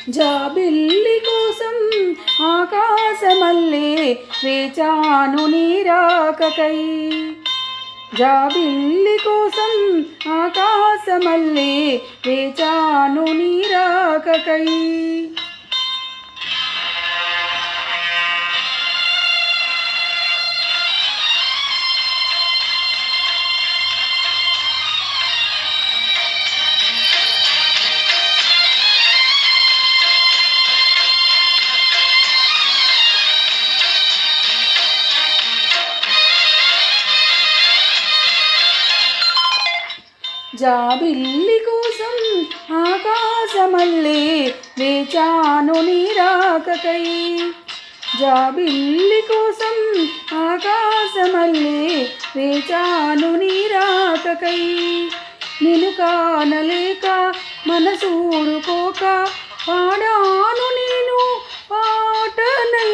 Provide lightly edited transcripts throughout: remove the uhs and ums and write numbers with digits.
జాబిల్లి కోసం ఆకాశమల్లే వేచాను నీరాకకై. జాబిల్లి కోసం ఆకాశమల్లే వేచాను నీరాకకై. జాబిల్లి కోసం ఆకాశమల్లే వేచాను నీరాకకై. జాబిల్లి కోసం ఆకాశమల్లే వేచాను నీరాకకై. నిన్ను కానలేక మనసూరుకోక పాడాను నేను పాటనై.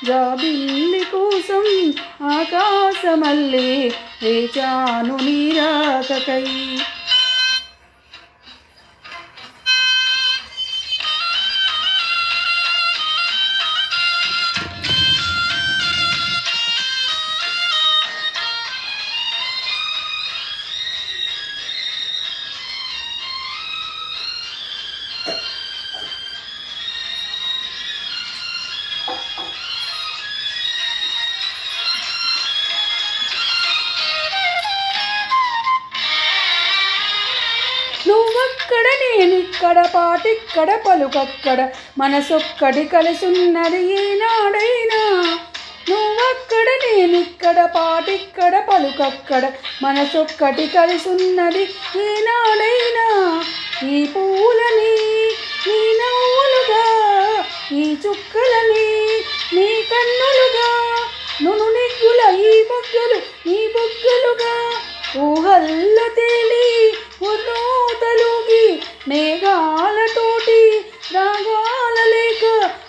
జాబిల్లి కోసం ఆకాశమల్లే వేచాను నీరాకకై. నువ్వక్కడ నేనిక్కడ పాటిక్కడ పలుకక్కడ మనసొక్కటి కలిసున్నది ఈనాడైనా. నువ్వక్కడ నేనిక్కడ పాటిక్కడ పలుకక్కడ మనసొక్కటి కలిసున్నది ఈనాడైనా. ఈ పూలని నీ నవ్వులుగా, ఈ చుక్కలని నీ కన్నులుగా, నును నిగ్గుల ఈ బొగ్గలు నీ బొగ్గలుగా, ఊహల్లో తేలి ఉర్రూతలుగి మేఘాలతోటి రాగాల లేక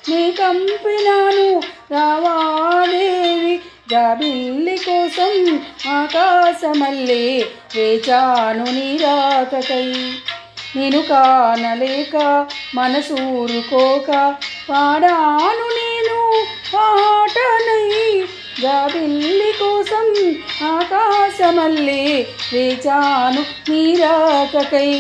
నీ కంపినాను రావాదేవి. జాబిల్లి కోసం ఆకాశమల్లే వేచాను నీరాకకై. నేను కానలేక మనసూరుకోక పాడాను నేను పాటనై. జాబిల్లి కోసం ఆకాశమల్లే వేచాను నీరాకకై.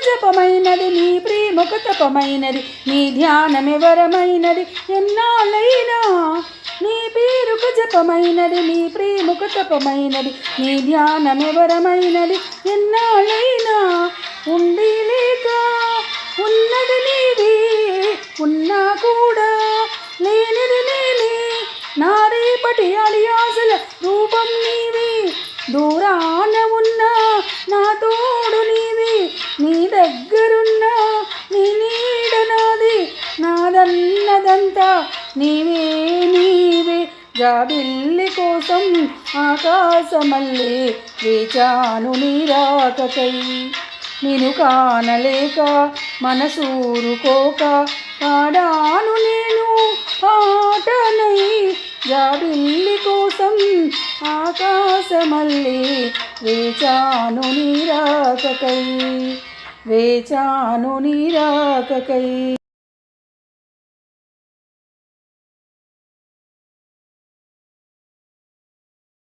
జపమైనది నీ ప్రేమకు తపమైనది, నీ ధ్యానమెవరమైనది ఎన్నాళ్ళైనా. నీ పేరుకు జపమైనది నీ ప్రేమకు తపమైనది, నీ ధ్యానమెవరమైనది ఎన్నాళ్ళైనా. ఉండి లేక ఉన్నది నీవే, ఉన్నా కూడా లేనిది నేనే. నా రేపటి అలియాసల రూపం నీవే, దూరాన ఉన్నా నా తోడు నీవే. నీ దగ్గరున్నా నీ నీడ నాది, నాదన్నదంతా నీవే నీవే. జాబిల్లి కోసం ఆకాశమల్లే వేచాను నీరాకకై. నిన్ను కానలేక మనసూరుకోక పాడాను నేను పాటనై. జాబిల్లి కోసం ఆకాశమల్లే వేచాను నీరాకకై. వేచాను నీరాకకై.